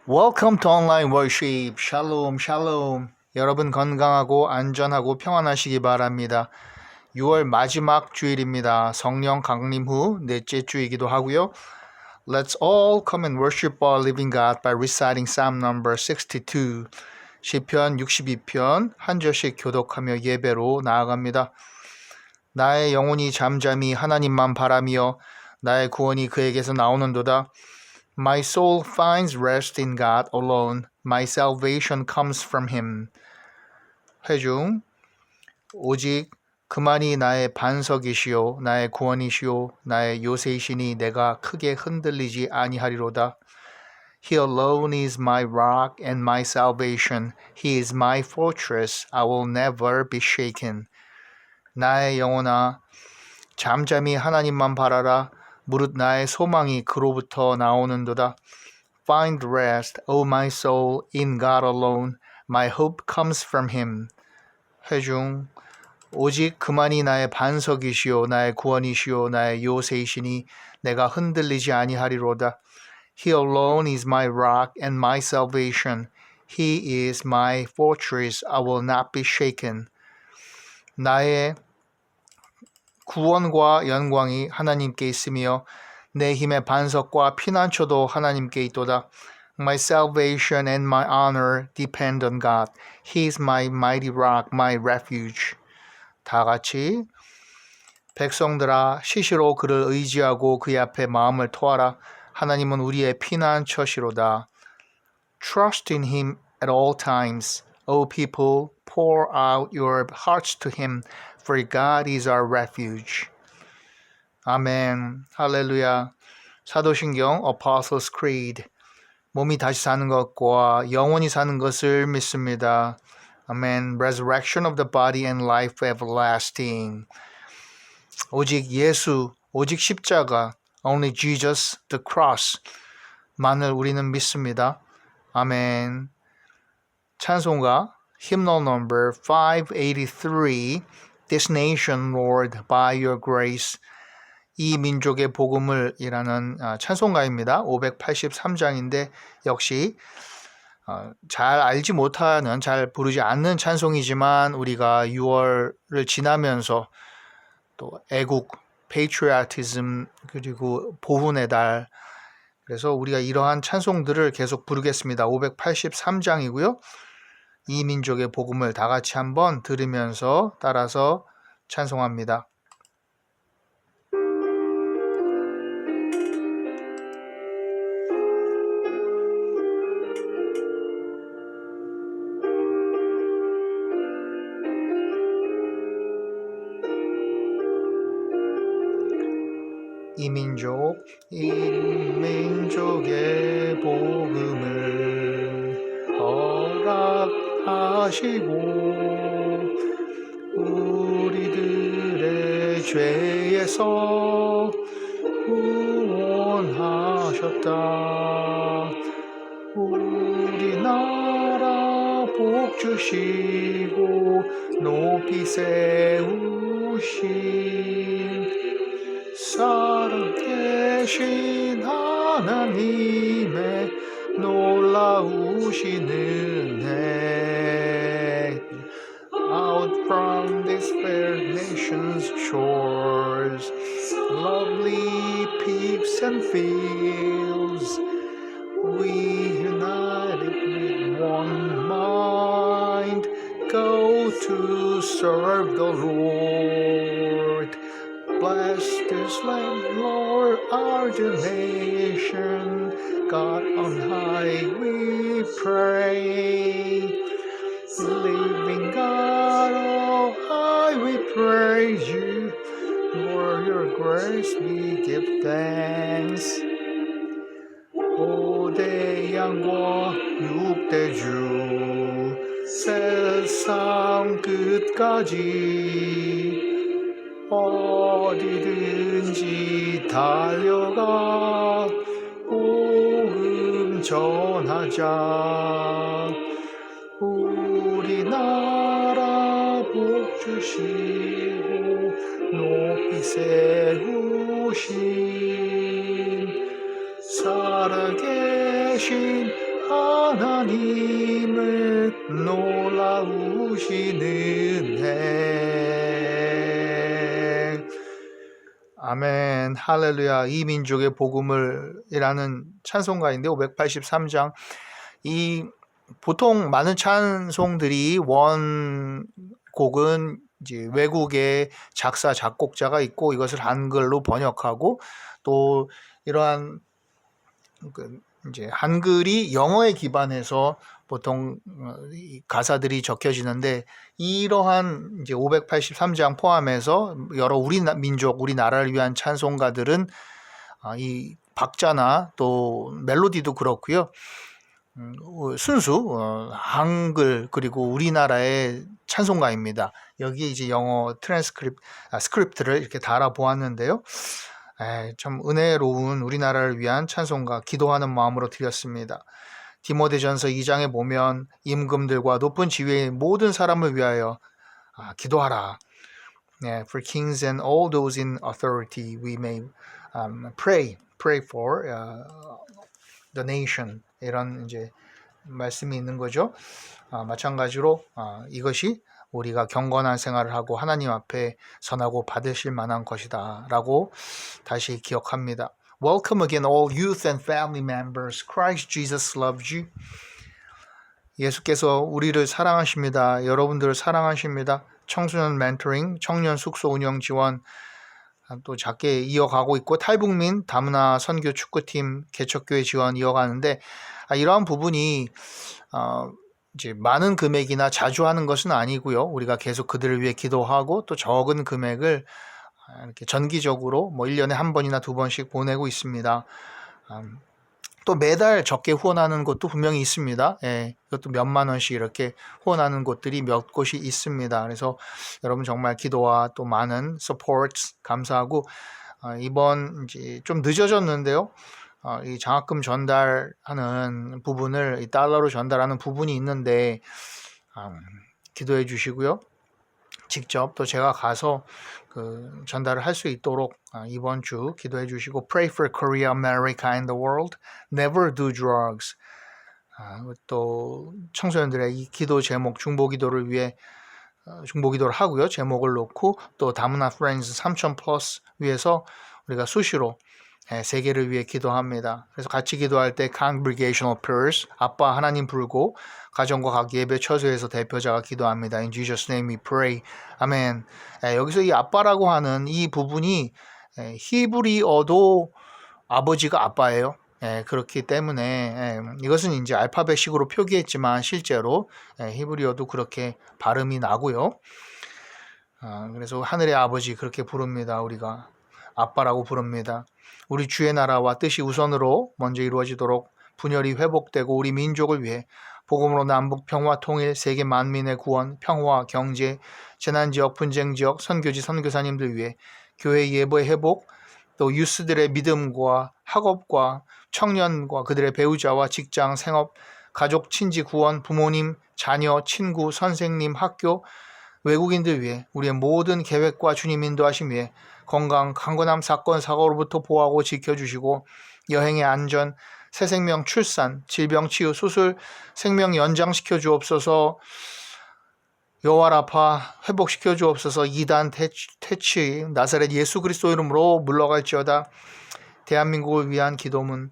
Welcome to online worship. 샬롬, 샬롬. 여러분 건강하고 안전하고 평안하시기 바랍니다. 6월 마지막 주일입니다. 성령 강림 후 넷째 주이기도 하고요. Let's all come and worship our living God by reciting Psalm number 62. 시편 62편 한 절씩 교독하며 예배로 나아갑니다. 나의 영혼이 잠잠히 하나님만 바라며 나의 구원이 그에게서 나오는도다. My soul finds rest in God alone. My salvation comes from Him. 회중 오직 그만이 나의 반석이시요 나의 구원이시요 나의 요새이시니 내가 크게 흔들리지 아니하리로다. He alone is my rock and my salvation. He is my fortress. I will never be shaken. 나의 영혼아 잠잠히 하나님만 바라라. 무릇 나의 소망이 그로부터 나오는도다. Find rest, O my soul, in God alone. My hope comes from Him. 회중 오직 그만이 나의 반석이시요 나의 구원이시요 나의 요새이시니 내가 흔들리지 아니하리로다. He alone is my rock and my salvation. He is my fortress. I will not be shaken. 나의 구원과 영광이 하나님께 있으며 내 힘의 반석과 피난처도 하나님께 있도다. My salvation and my honor depend on God. He is my mighty rock, my refuge. 다 같이 백성들아 시시로 그를 의지하고 그의 앞에 마음을 토하라. 하나님은 우리의 피난처시로다. Trust in Him at all times. O people, pour out your hearts to Him. For God is our refuge. 아멘. 할렐루야. 사도신경 Apostles' Creed. 몸이 다시 사는 것과 영원히 사는 것을 믿습니다. 아멘. Resurrection of the body and life everlasting. 오직 예수, 오직 십자가, only Jesus, the cross 만을 우리는 믿습니다. 아멘. 찬송가 Hymnal number 583. This nation, Lord, by your grace. 이 민족의 복음을 이라는 찬송가입니다. 583장인데 역시 잘 알지 못하는, 잘 부르지 않는 찬송이지만 우리가 6월을 지나면서 또 애국, patriotism, 그리고 보훈의 달, 그래서 우리가 이러한 찬송들을 계속 부르겠습니다. 583장이고요. 이 민족의 복음을 다 같이 한번 들으면서 따라서 찬송합니다. 이 민족의 복음을 허락하시고 우리들의 죄에서 구원하셨다. 우리나라 복 주시고 높이 세우신 살아계신 하나님의 놀라우신 은혜. Out from this fair nation's shores, lovely peaks and fields, we united with one mind, go to serve the Lord. Bless this land, Lord, our nation. God on high we pray. Living God, oh high we praise you. For your grace we give thanks. 5대 양과 6대 주 세상 끝까지 어디든지 달려가 복음 전하자. 우리나라 복 주시고 높이 세우신 살아계신 하나님의 놀라우신 은혜. 아멘, 할렐루야. 이 민족의 복음을 이라는 찬송가인데 583장. 이 보통 많은 찬송들이 원곡은 이제 외국의 작사 작곡자가 있고 이것을 한글로 번역하고 또 이러한 이제 한글이 영어에 기반해서 보통 이 가사들이 적혀지는데 이러한 이제 583장 포함해서 여러 우리 민족, 우리나라를 위한 찬송가들은 이 박자나 또 멜로디도 그렇고요. 순수 한글 그리고 우리나라의 찬송가입니다. 여기에 이제 영어 스크립트를 이렇게 달아 보았는데요. 참 은혜로운 우리나라를 위한 찬송가 기도하는 마음으로 드렸습니다. 디모데전서 2장에 보면 임금들과 높은 지위의 모든 사람을 위하여 기도하라. For kings and all those in authority we may pray for the nation. 이런 이제 말씀이 있는 거죠. 마찬가지로 이것이 우리가 경건한 생활을 하고 하나님 앞에 선하고 받으실 만한 것이다 라고 다시 기억합니다. Welcome again all youth and family members. Christ Jesus loves you. 예수께서 우리를 사랑하십니다. 여러분들을 사랑하십니다. 청소년 멘토링, 청년 숙소 운영 지원 또 작게 이어가고 있고 탈북민 다문화 선교 축구팀 개척교회 지원 이어가는데 이러한 부분이 이제 많은 금액이나 자주 하는 것은 아니고요. 우리가 계속 그들을 위해 기도하고 또 적은 금액을 이렇게 정기적으로 뭐 1년에 한 번이나 두 번씩 보내고 있습니다. 또 매달 적게 후원하는 곳도 분명히 있습니다. 이것도 몇만 원씩 이렇게 후원하는 곳들이 몇 곳이 있습니다. 그래서 여러분 정말 기도와 또 많은 서포트 감사하고 이번 이제 좀 늦어졌는데요. 이 장학금 전달하는 부분을 이 달러로 전달하는 부분이 있는데 기도해 주시고요. 직접 또 제가 가서 그 전달을 할 수 있도록 이번 주 기도해 주시고 Pray for Korea, America and the world. Never do drugs. 또 청소년들의 이 기도 제목 중보기도를 위해 중보기도를 하고요. 제목을 놓고 또 다문화 프렌즈 3000 플러스 위해서 우리가 수시로 세계를 위해 기도합니다. 그래서 같이 기도할 때 Congregational Prayers, 아빠 하나님 부르고 가정과 각 예배 처소에서 대표자가 기도합니다. In Jesus' name we pray. 아멘. 여기서 이 아빠라고 하는 이 부분이 히브리어도 아버지가 아빠예요. 그렇기 때문에 이것은 이제 알파벳식으로 표기했지만 실제로 히브리어도 그렇게 발음이 나고요. 그래서 하늘의 아버지 그렇게 부릅니다. 우리가 아빠라고 부릅니다. 우리 주의 나라와 뜻이 우선으로 먼저 이루어지도록 분열이 회복되고 우리 민족을 위해 복음으로 남북 평화 통일, 세계 만민의 구원, 평화, 경제, 재난지역, 분쟁지역, 선교지, 선교사님들 위해 교회 예보의 회복, 또 유스들의 믿음과 학업과 청년과 그들의 배우자와 직장, 생업, 가족, 친지 구원, 부모님, 자녀, 친구, 선생님, 학교, 외국인들 위해 우리의 모든 계획과 주님 인도하심 위해 건강, 강건함, 사건, 사고로부터 보호하고 지켜주시고 여행의 안전, 새 생명 출산, 질병 치유, 수술, 생명 연장시켜 주옵소서. 여호와라파 회복시켜 주옵소서. 이단 퇴치 나사렛 예수 그리스도 이름으로 물러갈지어다. 대한민국을 위한 기도문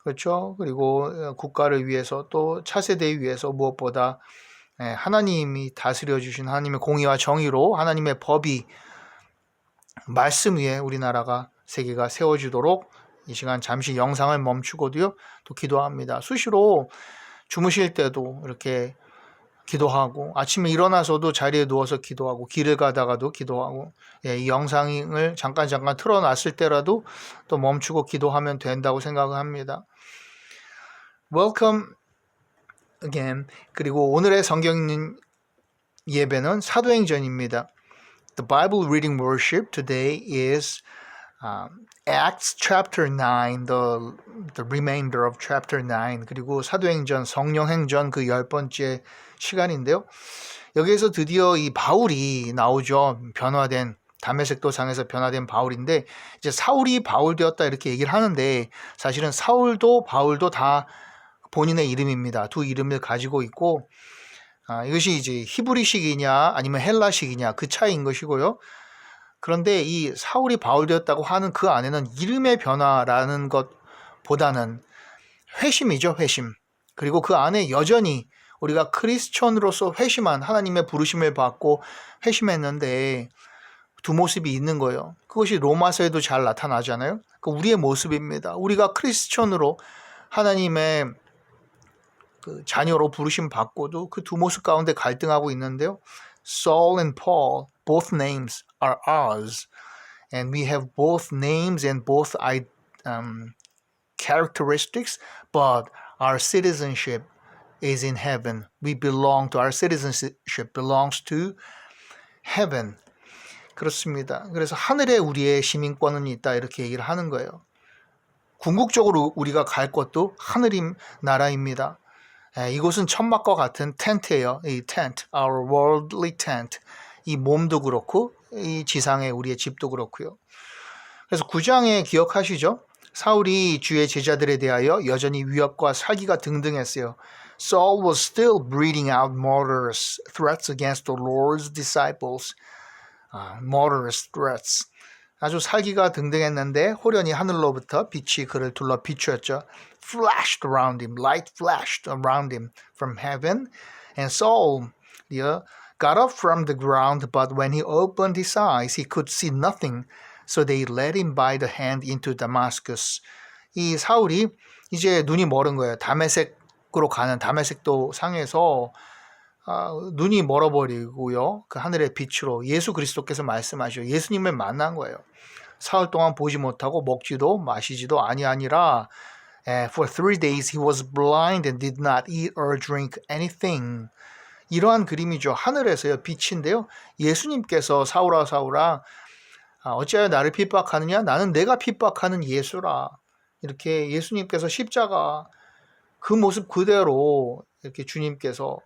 그렇죠. 그리고 국가를 위해서 또 차세대를 위해서 무엇보다 하나님이 다스려 주신 하나님의 공의와 정의로 하나님의 법이 말씀 위에 우리나라가 세계가 세워지도록 이 시간 잠시 영상을 멈추고도요 또 기도합니다. 수시로 주무실 때도 이렇게 기도하고 아침에 일어나서도 자리에 누워서 기도하고 길을 가다가도 기도하고 이 영상을 잠깐 틀어놨을 때라도 또 멈추고 기도하면 된다고 생각을 합니다. Welcome again. 그리고 오늘의 성경 읽는 예배는 사도행전입니다. The Bible reading worship today is Acts chapter 9, the remainder of chapter 9. 그리고 사도행전, 성령행전 그 10번째 시간인데요. 여기에서 드디어 이 바울이 나오죠. 변화된 다메섹 도상에서 변화된 바울인데 이제 사울이 바울 되었다 이렇게 얘기를 하는데 사실은 사울도 바울도 다 본인의 이름입니다. 두 이름을 가지고 있고 이것이 이제 히브리식이냐 아니면 헬라식이냐 그 차이인 것이고요. 그런데 이 사울이 바울되었다고 하는 그 안에는 이름의 변화라는 것보다는 회심이죠, 회심. 그리고 그 안에 여전히 우리가 크리스천으로서 회심한 하나님의 부르심을 받고 회심했는데 두 모습이 있는 거예요. 그것이 로마서에도 잘 나타나잖아요. 그 우리의 모습입니다. 우리가 크리스천으로 하나님의 그 자녀로 부르심 받고도 그 두 모습 가운데 갈등하고 있는데요. Saul and Paul, both names are ours, and we have both names and both characteristics, but our citizenship is in heaven. Our citizenship belongs to heaven. 그렇습니다. 그래서 하늘에 우리의 시민권은 있다 이렇게 얘기를 하는 거예요. 궁극적으로 우리가 갈 곳도 하늘임 나라입니다. 이곳은 천막과 같은 텐트예요. 이 텐트, our worldly tent. 이 몸도 그렇고 이 지상의 우리의 집도 그렇고요. 그래서 9장에 기억하시죠? 사울이 주의 제자들에 대하여 여전히 위협과 사기가 등등했어요. Saul was still breathing out murderous threats against the Lord's disciples. Murderous threats. 아주 살기가 등등했는데 호련히 하늘로부터 빛이 그를 둘러 비추었죠. Flashed around him, light flashed around him from heaven. And Saul got up from the ground, but when he opened his eyes, he could see nothing. So they led him by the hand into Damascus. 이 사울이 이제 눈이 멀은 거예요. 다메섹으로 가는 다메섹도 상에서 눈이 멀어버리고요. 그 하늘의 빛으로 예수 그리스도께서 말씀하시죠. 예수님을 만난 거예요. 사흘 동안 보지 못하고 먹지도 마시지도 아니하니라. For 3 days he was blind and did not eat or drink anything. 이러한 그림이죠. 하늘에서요. 빛인데요. 예수님께서 사울아 사울아 어찌하여 나를 핍박하느냐? 나는 내가 핍박하는 예수라. 이렇게 예수님께서 십자가 그 모습 그대로 이렇게 주님께서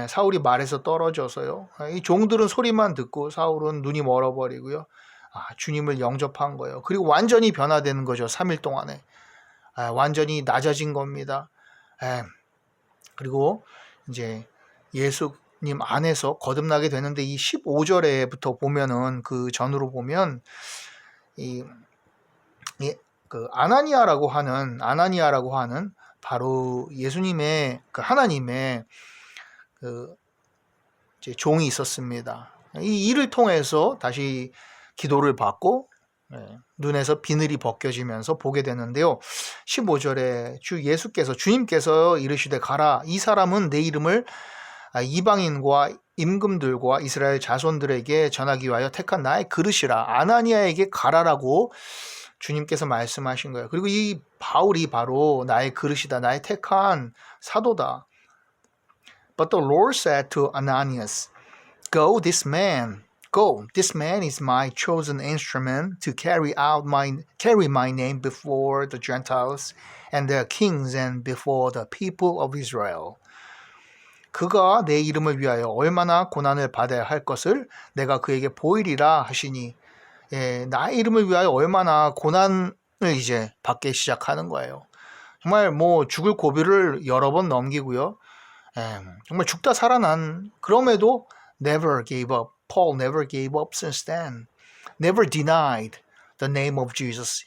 사울이 말에서 떨어져서요. 이 종들은 소리만 듣고 사울은 눈이 멀어버리고요. 주님을 영접한 거예요. 그리고 완전히 변화되는 거죠. 3일 동안에. 완전히 낮아진 겁니다. 그리고 이제 예수님 안에서 거듭나게 되는데 이 15절에부터 보면은 그 전으로 보면 그 아나니아라고 하는 바로 예수님의 그 하나님의 그 이제 종이 있었습니다. 이 일을 통해서 다시 기도를 받고 눈에서 비늘이 벗겨지면서 보게 되는데요. 15절에 주님께서 이르시되 가라. 이 사람은 내 이름을 이방인과 임금들과 이스라엘 자손들에게 전하기 위하여 택한 나의 그릇이라. 아나니아에게 가라라고 주님께서 말씀하신 거예요. 그리고 이 바울이 바로 나의 그릇이다. 나의 택한 사도다. But the Lord said to Ananias, Go, this man is my chosen instrument to carry my name before the Gentiles and their kings and before the people of Israel. 그가 내 이름을 위하여 얼마나 고난을 받아야 할 것을 내가 그에게 보이리라 하시니, 나의 이름을 위하여 얼마나 고난을 이제 받기 시작하는 거예요. 정말 죽을 고비를 여러 번 넘기고요. 정말 죽다 살아난, 그럼에도 never gave up. Paul never gave up since then. Never denied the name of Jesus.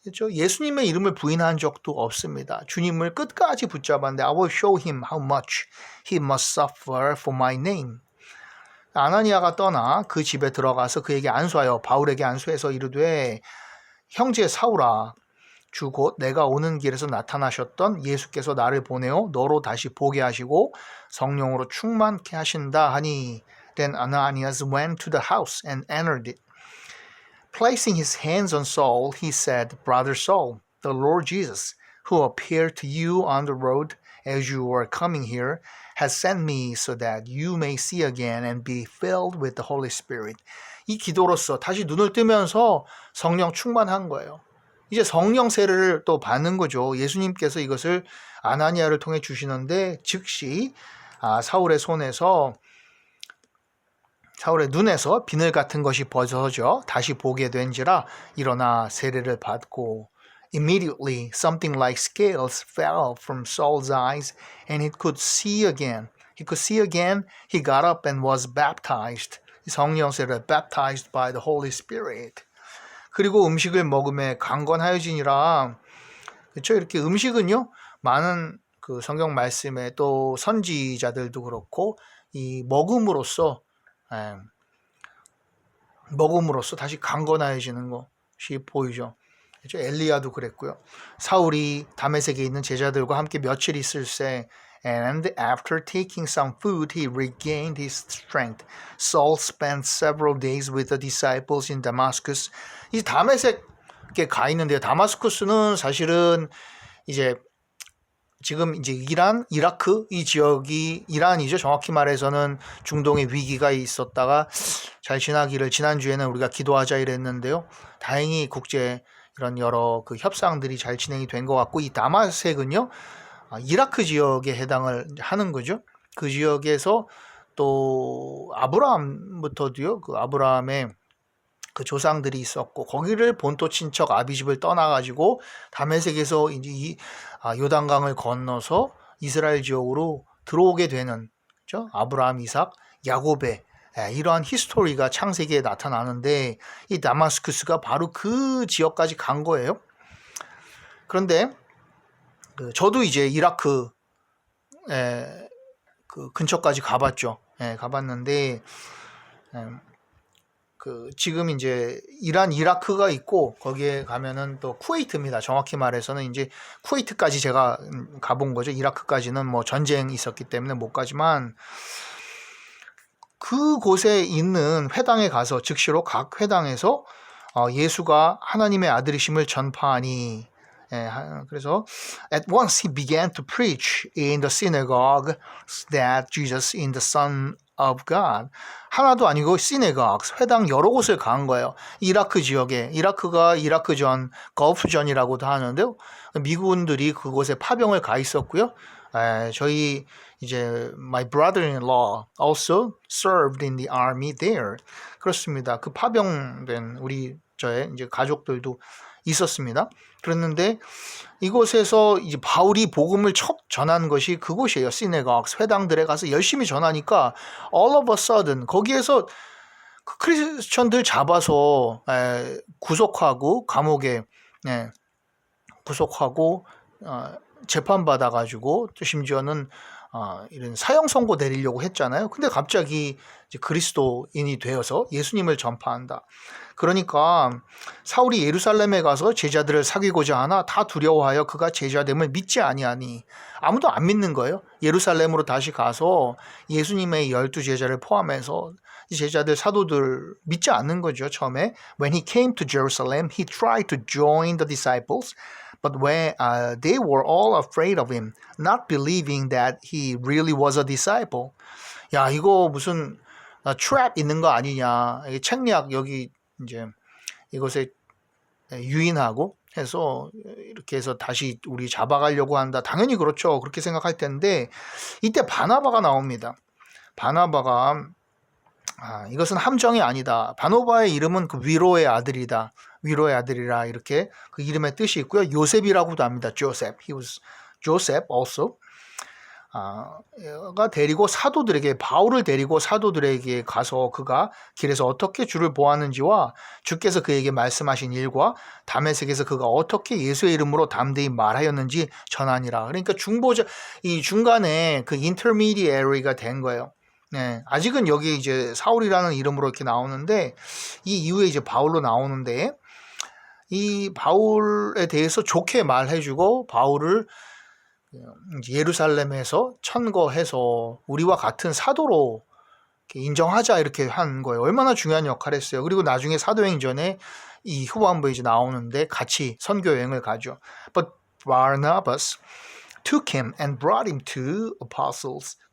그렇죠? 예수님의 이름을 부인한 적도 없습니다. 주님을 끝까지 붙잡았는데 I will show him how much he must suffer for my name. 아나니아가 떠나 그 집에 들어가서 그에게 안수하여 바울에게 안수해서 이르되 형제 사울아 주 곧 내가 오는 길에서 나타나셨던 예수께서 나를 보내어 너로 다시 보게 하시고 성령으로 충만케 하신다 하니 Then Ananias went to the house and entered it. Placing his hands on Saul, he said, Brother Saul, the Lord Jesus, who appeared to you on the road as you were coming here, has sent me so that you may see again and be filled with the Holy Spirit. 이 기도로서 다시 눈을 뜨면서 성령 충만한 거예요. 이제 성령 세례를 또 받는 거죠. 예수님께서 이것을 아나니아를 통해 주시는데 즉시 사울의 눈에서 비늘 같은 것이 벗어져 다시 보게 된지라 일어나 세례를 받고 Immediately, something like scales fell from Saul's eyes, and he could see again. He got up and was baptized. 성령 세례, baptized by the Holy Spirit. 그리고 음식을 먹음에 강건하여지니라. 그렇죠? 이렇게 음식은요, 많은 그 성경 말씀에 또 선지자들도 그렇고 이 먹음으로써 다시 강건해지는 것이 보이죠. 그렇죠? 엘리야도 그랬고요. 사울이 다메섹에 있는 제자들과 함께 며칠 있을새 And after taking some food, he regained his strength. Saul spent several days with the disciples in Damascus. 이 다메섹에 가 있는데요. 다마스쿠스는 사실은 이제 지금 이제 이란, 이라크 이 지역이 이란이죠. 정확히 말해서는 중동의 위기가 있었다가 잘 지나기를 지난주에는 우리가 기도하자 이랬는데요. 다행히 국제 이런 여러 그 협상들이 잘 진행이 된 것 같고 이 다마섹은요. 이라크 지역에 해당을 하는 거죠. 그 지역에서 또 아브라함부터도요. 그 아브라함의 그 조상들이 있었고 거기를 본토 친척 아비집을 떠나가지고 다메섹에서 이제 이 요단강을 건너서 이스라엘 지역으로 들어오게 되는 그렇죠? 아브라함, 이삭, 야곱의 이러한 히스토리가 창세기에 나타나는데 이 다마스쿠스가 바로 그 지역까지 간 거예요. 그런데 저도 이제 이라크 그 근처까지 가봤죠. 가봤는데 그 지금 이제 이란, 이라크가 있고 거기에 가면은 또 쿠웨이트입니다. 정확히 말해서는 이제 쿠웨이트까지 제가 가본 거죠. 이라크까지는 뭐 전쟁이 있었기 때문에 못 가지만 그곳에 있는 회당에 가서 즉시로 각 회당에서 예수가 하나님의 아들이심을 전파하니 그래서 at once he began to preach in the synagogue that Jesus is the Son of God. 하나도 아니고 synagogues, 회당 여러 곳을 간 거예요. 이라크 지역에, 이라크가 이라크전, 걸프전이라고도 하는데요. 미군들이 그곳에 파병을 가 있었고요. 저희 이제 my brother-in-law also served in the army there. 그렇습니다. 그 파병된 우리 저의 이제 가족들도 있었습니다. 그랬는데 이곳에서 이제 바울이 복음을 첫 전한 것이 그곳이에요. 시네고그 회당들에 가서 열심히 전하니까 all of a sudden 거기에서 그 크리스천들 잡아서 구속하고 감옥에 구속하고 재판받아가지고 또 심지어는 이런 사형 선고 내리려고 했잖아요. 근데 갑자기 이제 그리스도인이 되어서 예수님을 전파한다. 그러니까 사울이 예루살렘에 가서 제자들을 사귀고자 하나 다 두려워하여 그가 제자됨을 믿지 아니하니 아무도 안 믿는 거예요. 예루살렘으로 다시 가서 예수님의 12 제자를 포함해서 제자들 사도들 믿지 않는 거죠. 처음에 When he came to Jerusalem, he tried to join the disciples, but when they were all afraid of him, not believing that he really was a disciple. 야, 이거 무슨 트랩 있는 거 아니냐? 책략 여기 이제 이것에 유인하고 해서 이렇게 해서 다시 우리 잡아가려고 한다. 당연히 그렇죠. 그렇게 생각할 텐데 이때 바나바가 나옵니다. 바나바가 이것은 함정이 아니다. 바나바의 이름은 그 위로의 아들이다. 위로의 아들이라 이렇게 그 이름의 뜻이 있고요. 요셉이라고도 합니다. Joseph. He was Joseph also. 가 데리고 사도들에게 바울을 데리고 사도들에게 가서 그가 길에서 어떻게 주를 보았는지와 주께서 그에게 말씀하신 일과 다메섹에서 그가 어떻게 예수의 이름으로 담대히 말하였는지 전하니라. 그러니까 중보자 이 중간에 그 intermediary가 된 거예요. 아직은 여기 이제 사울이라는 이름으로 이렇게 나오는데 이 이후에 이제 바울로 나오는데 이 바울에 대해서 좋게 말해주고 바울을 예루살렘에서 천거해서 우리와 같은 사도로 인정하자 이렇게 한 거예요. 얼마나 중요한 역할을 했어요. 그리고 나중에 사도행전에 이 후반부에 이제 나오는데 같이 선교 여행을 가죠. But Barnabas took him and brought him to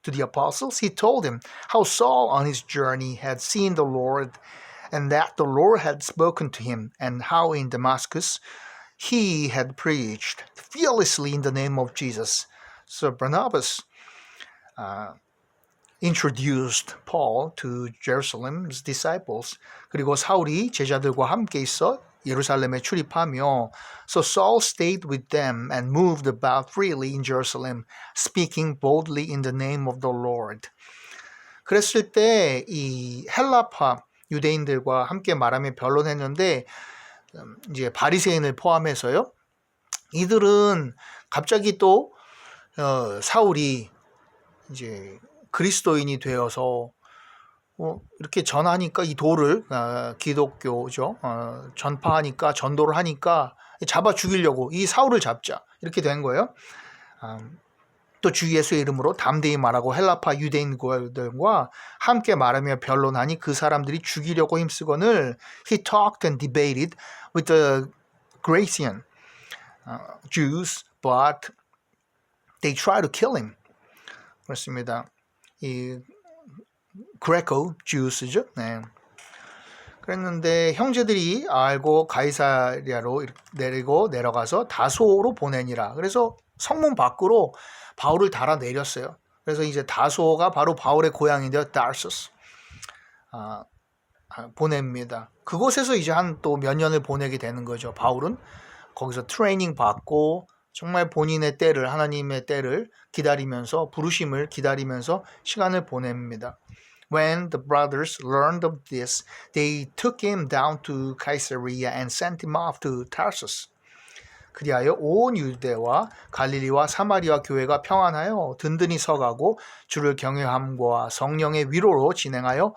the apostles. He told them how Saul on his journey had seen the Lord and that the Lord had spoken to him and how in Damascus he had preached fearlessly in the name of Jesus. So Barnabas introduced Paul to Jerusalem's disciples. 그리고 사울이 제자들과 함께 있어 예루살렘에 출입하며 So Saul stayed with them and moved about freely in Jerusalem, speaking boldly in the name of the Lord. 그랬을 때 이 헬라파 유대인들과 함께 말하며 변론했는데 이제 바리새인을 포함해서요. 이들은 갑자기 또 사울이 이제 그리스도인이 되어서 이렇게 전하니까 이 도를 기독교죠. 전파하니까 전도를 하니까 잡아 죽이려고 이 사울을 잡자 이렇게 된 거예요. 또 주 예수의 이름으로 담대히 말하고 헬라파 유대인들과 함께 말하며 변론하니 그 사람들이 죽이려고 힘쓰거늘 He talked and debated with the Grecian Jews, but they tried to kill him. 그렇습니다. 이 Greco Jews죠. 네. 그랬는데 형제들이 알고 가이사랴로 내리고 내려가서 다소로 보내니라. 그래서 성문 밖으로 바울을 달아 내렸어요. 그래서 이제 다소가 바로 바울의 고향인데요. 다르소스. 보냅니다. 그곳에서 이제 한 또 몇 년을 보내게 되는 거죠. 바울은 거기서 트레이닝 받고 정말 본인의 때를 하나님의 때를 기다리면서 부르심을 기다리면서 시간을 보냅니다. When the brothers learned of this, they took him down to Caesarea and sent him off to Tarsus. 그리하여 온 유대와 갈릴리와 사마리아 교회가 평안하여 든든히 서가고 주를 경외함과 성령의 위로로 진행하여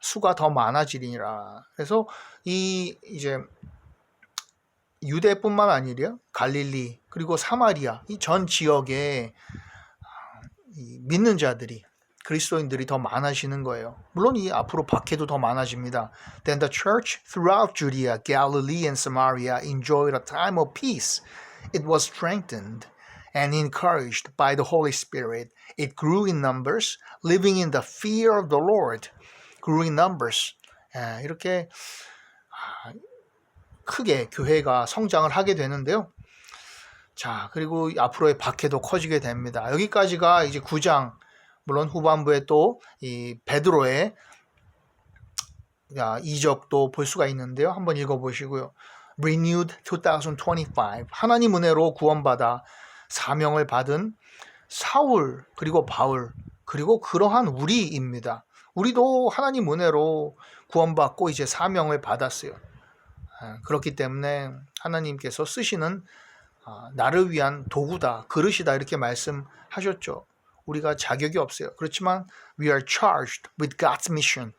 수가 더 많아지리니라. 그래서 이제 유대뿐만 아니라 갈릴리 그리고 사마리아 이 전 지역에 믿는 자들이 그리스도인들이 더 많아지는 거예요. 물론 이 앞으로 박해도 더 많아집니다. Then the church throughout Judea, Galilee, and Samaria enjoyed a time of peace. It was strengthened and encouraged by the Holy Spirit. It grew in numbers, living in the fear of the Lord. Grew in numbers. 이렇게 크게 교회가 성장을 하게 되는데요. 자, 그리고 앞으로의 박해도 커지게 됩니다. 여기까지가 이제 9장 물론 후반부에 또 이 베드로의 이적도 볼 수가 있는데요. 한번 읽어보시고요. Renewed 2025 하나님 은혜로 구원받아 사명을 받은 사울 그리고 바울 그리고 그러한 우리입니다. 우리도 하나님 은혜로 구원받고 이제 사명을 받았어요. 그렇기 때문에 하나님께서 쓰시는 나를 위한 도구다, 그릇이다 이렇게 말씀하셨죠. 우리가 자격이 없어요. 그렇지만 we are charged with God's mission.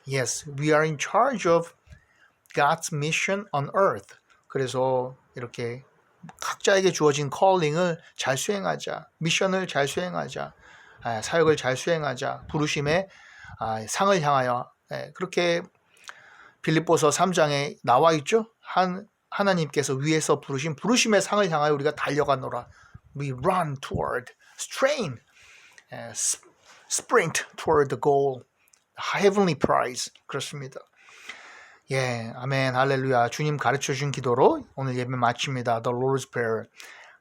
Yes, we are in charge of God's mission on earth. 그래서 이렇게 각자에게 주어진 calling을 잘 수행하자, 미션을 잘 수행하자, 사역을 잘 수행하자, 부르심의 상을 향하여 그렇게 빌립보서 3장에 나와 있죠. 하나님께서 위에서 부르신 부르심의 상을 향하여 우리가 달려가노라. We run toward, strain, sprint toward the goal, heavenly prize. 그렇습니다. 예, 아멘, 할렐루야. 주님 가르쳐준 기도로 오늘 예배 마칩니다. The Lord's Prayer.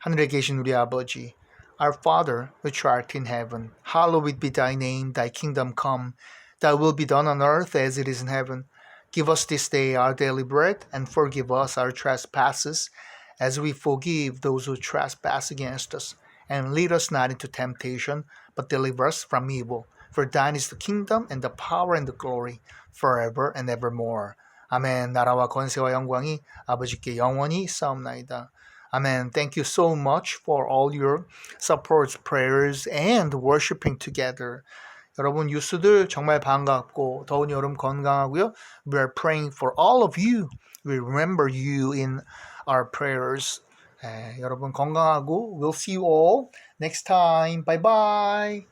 하늘에 계신 우리 아버지, Our Father, which art in heaven, hallowed be thy name, thy kingdom come, thy will be done on earth as it is in heaven. Give us this day our daily bread, and forgive us our trespasses, as we forgive those who trespass against us. And lead us not into temptation, but deliver us from evil. For thine is the kingdom, and the power, and the glory, forever and evermore. 아멘. 나라와 권세와 영광이 아버지께 영원히 있사옵나이다. Amen. Thank you so much for all your supports, prayers, and worshiping together. 여러분 유스들 정말 반갑고 더운 여름 건강하고요. We are praying for all of you. We remember you in our prayers. 여러분 건강하고 we'll see you all next time. Bye bye.